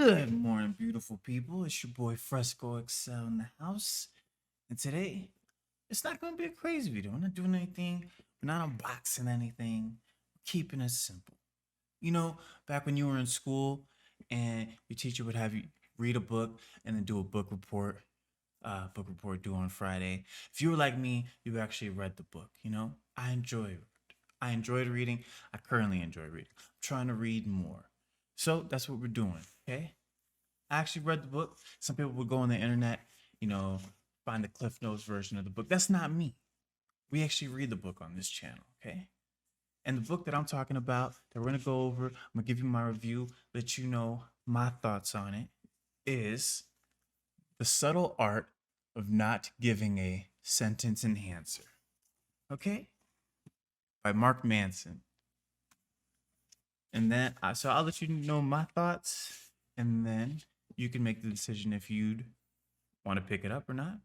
Good morning, beautiful people. It's your boy Fresco Excel in the house. And today, it's not going to be a crazy video. We're not doing anything. We're not unboxing anything. We're keeping it simple. You know, back when you were in school and your teacher would have you read a book and then do a book report due on Friday. If you were like me, you actually read the book, I enjoyed reading. I currently enjoy reading. I'm trying to read more. So that's what we're doing, okay? I actually read the book. Some people would go on the internet, you know, find the Cliff Notes version of the book. That's not me. We actually read the book on this channel, okay? And the book that I'm talking about, that we're gonna go over, I'm gonna give you my review, let you know my thoughts on it, is The Subtle Art of Not Giving a Sentence Enhancer. Okay? By Mark Manson. And then, so I'll let you know my thoughts, and then you can make the decision if you'd want to pick it up or not.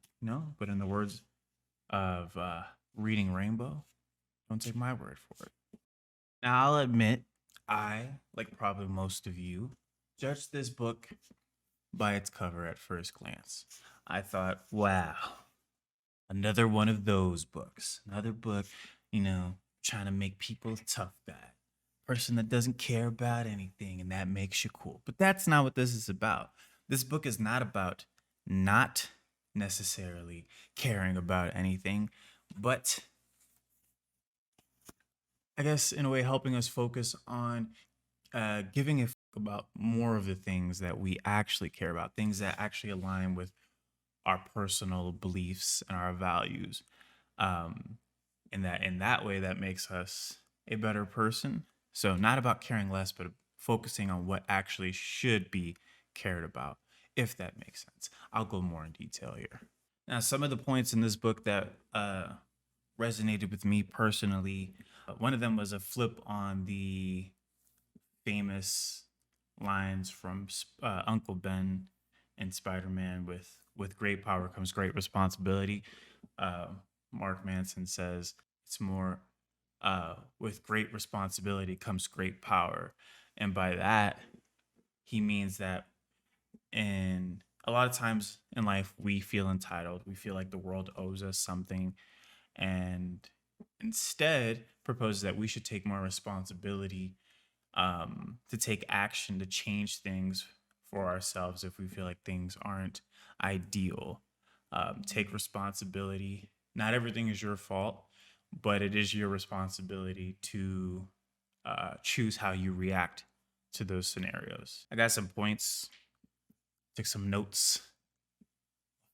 But in the words of Reading Rainbow, don't take my word for it. Now, I'll admit, I, like probably most of you, judged this book by its cover at first glance. I thought, wow, another one of those books. Another book, trying to make people a tough guy. Person that doesn't care about anything and that makes you cool. But that's not what this is about. This book is not about not necessarily caring about anything, but I guess in a way helping us focus on giving a fuck about more of the things that we actually care about, things that actually align with our personal beliefs and our values. And that in that way, that makes us a better person. So not about caring less, but focusing on what actually should be cared about, if that makes sense. I'll go more in detail here. Now, some of the points in this book that resonated with me personally, one of them was a flip on the famous lines from Uncle Ben and Spider-Man with great power comes great responsibility. Mark Manson says it's more with great responsibility comes great power. And by that, he means that in a lot of times in life, we feel entitled. We feel like the world owes us something. And instead proposes that we should take more responsibility to take action to change things for ourselves if we feel like things aren't ideal. Take responsibility. Not everything is your fault, but it is your responsibility to choose how you react to those scenarios. I got some points, took some notes,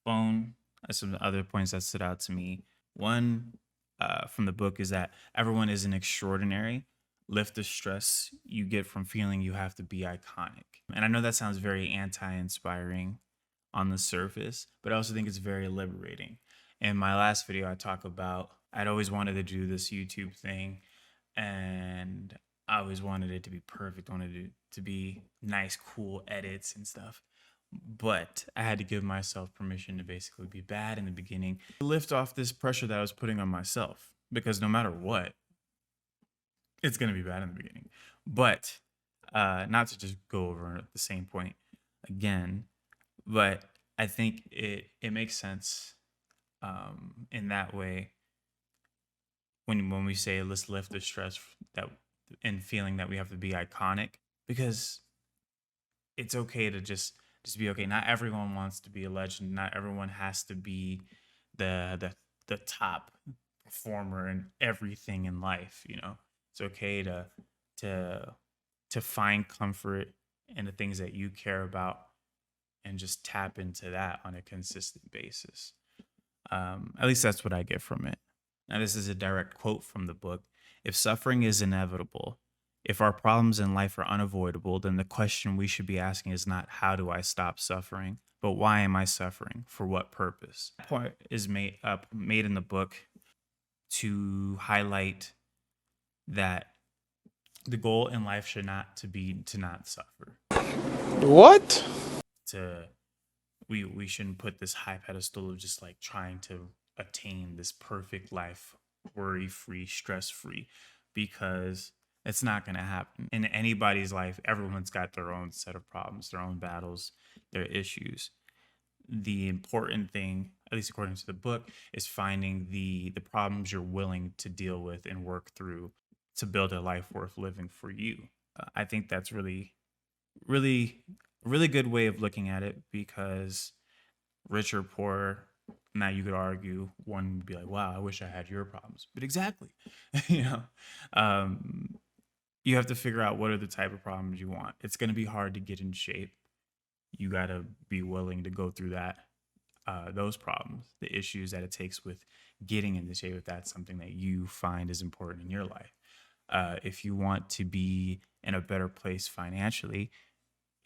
phone, some other points that stood out to me. One from the book is that everyone isn't extraordinary. Lift the stress you get from feeling you have to be iconic. And I know that sounds very anti-inspiring on the surface, but I also think it's very liberating. In my last video, I talk about I'd always wanted to do this YouTube thing, and I always wanted it to be perfect, wanted it to be nice, cool edits and stuff. But I had to give myself permission to basically be bad in the beginning, to lift off this pressure that I was putting on myself, because no matter what, it's going to be bad in the beginning. But not to just go over the same point again, but I think it makes sense in that way when we say let's lift the stress that and feeling that we have to be iconic, because it's okay to just be okay. Not everyone wants to be a legend. Not everyone has to be the top performer in everything in life. It's okay to find comfort in the things that you care about and just tap into that on a consistent basis. At least that's what I get from it. Now, this is a direct quote from the book. If suffering is inevitable, if our problems in life are unavoidable, then the question we should be asking is not how do I stop suffering, but why am I suffering? For what purpose? That point is made in the book to highlight that the goal in life should not be to not suffer. What? We shouldn't put this high pedestal of just like trying to attain this perfect life, worry-free, stress-free, because It's not going to happen in anybody's life. Everyone's got their own set of problems, their own battles, their issues. The important thing, at least according to the book, is finding the problems you're willing to deal with and work through to build a life worth living for you. I think that's really, really good way of looking at it, because rich or poor, now you could argue one would be like, wow, I wish I had your problems. But exactly, you know, um, you have to figure out what are the type of problems you want. It's going to be hard to get in shape. You got to be willing to go through that, those problems, the issues that it takes with getting into shape, if that's something that you find is important in your life. If you want to be in a better place financially,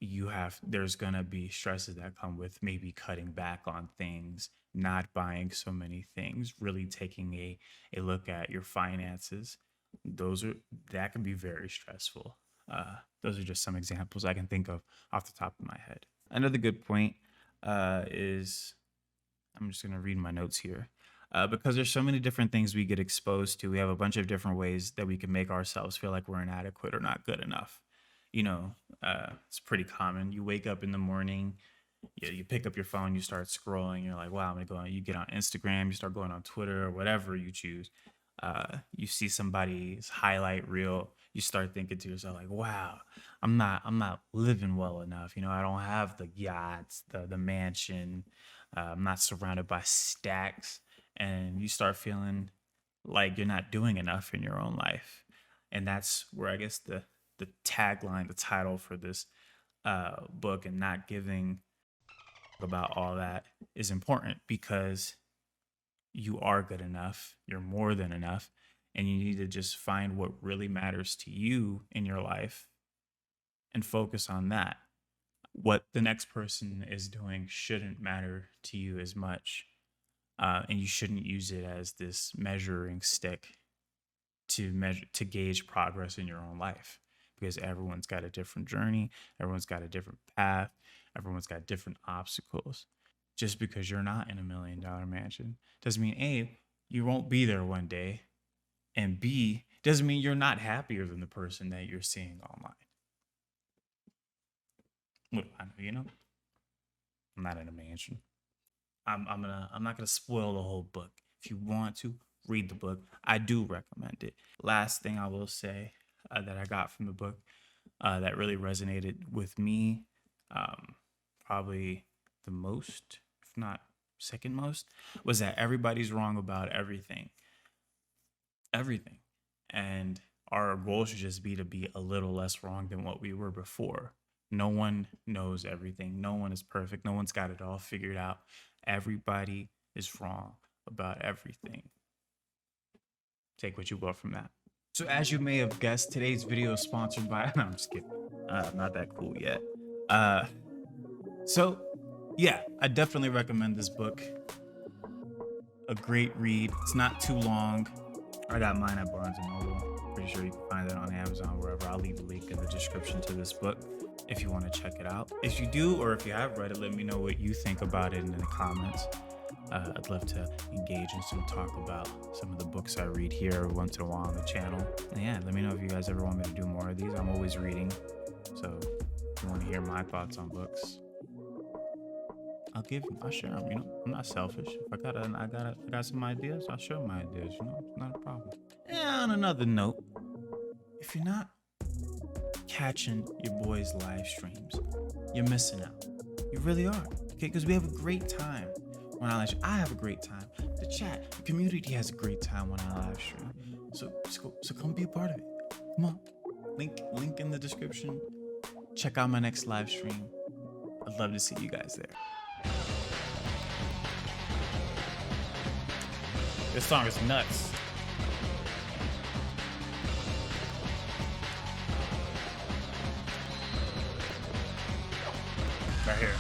there's gonna be stresses that come with maybe cutting back on things, not buying so many things, really taking a look at your finances. Those are that can be very stressful. Those are just some examples I can think of off the top of my head. Another good point is, I'm just gonna read my notes here. Because there's so many different things we get exposed to, we have a bunch of different ways that we can make ourselves feel like we're inadequate or not good enough. It's pretty common. You wake up in the morning, you pick up your phone, you start scrolling, you're like, wow, I'm gonna go on. You get on Instagram, you start going on Twitter or whatever you choose. You see somebody's highlight reel, you start thinking to yourself like, wow, I'm not living well enough. I don't have the yachts, the mansion. I'm not surrounded by stacks, and you start feeling like you're not doing enough in your own life. And that's where I guess the tagline, the title for this book, and not giving about all that, is important, because you are good enough, you're more than enough, and you need to just find what really matters to you in your life and focus on that. What the next person is doing shouldn't matter to you as much, and you shouldn't use it as this measuring stick to gauge progress in your own life, because everyone's got a different journey, everyone's got a different path, everyone's got different obstacles. Just because you're not in $1 million mansion doesn't mean A, you won't be there one day, and B, doesn't mean you're not happier than the person that you're seeing online. What do I know? I'm not in a mansion. I'm not gonna spoil the whole book. If you want to read the book, I do recommend it. Last thing I will say that I got from the book that really resonated with me, probably the most, if not second most, was that everybody's wrong about everything. Everything. And our goal should just be to be a little less wrong than what we were before. No one knows everything. No one is perfect. No one's got it all figured out. Everybody is wrong about everything. Take what you will from that. So as you may have guessed, today's video is sponsored by, no, I'm just kidding. I'm not that cool yet. So yeah, I definitely recommend this book. A great read. It's not too long. I got mine at Barnes & Noble. Pretty sure you can find it on Amazon, wherever. I'll leave a link in the description to this book if you want to check it out. If you do, or if you have read it, let me know what you think about it in the comments. I'd love to engage in some talk about some of the books I read here every once in a while on the channel. And yeah, let me know if you guys ever want me to do more of these. I'm always reading, so if you want to hear my thoughts on books, I'll share them. I'm not selfish. If I got some ideas, I'll share my ideas. It's not a problem. And on another note, if you're not catching your boys' live streams, you're missing out. You really are. Okay, because we have a great time when I live stream. I have a great time. The chat, the community has a great time when I live stream. So come be a part of it. Come on. Link in the description. Check out my next live stream. I'd love to see you guys there. This song is nuts. Right here.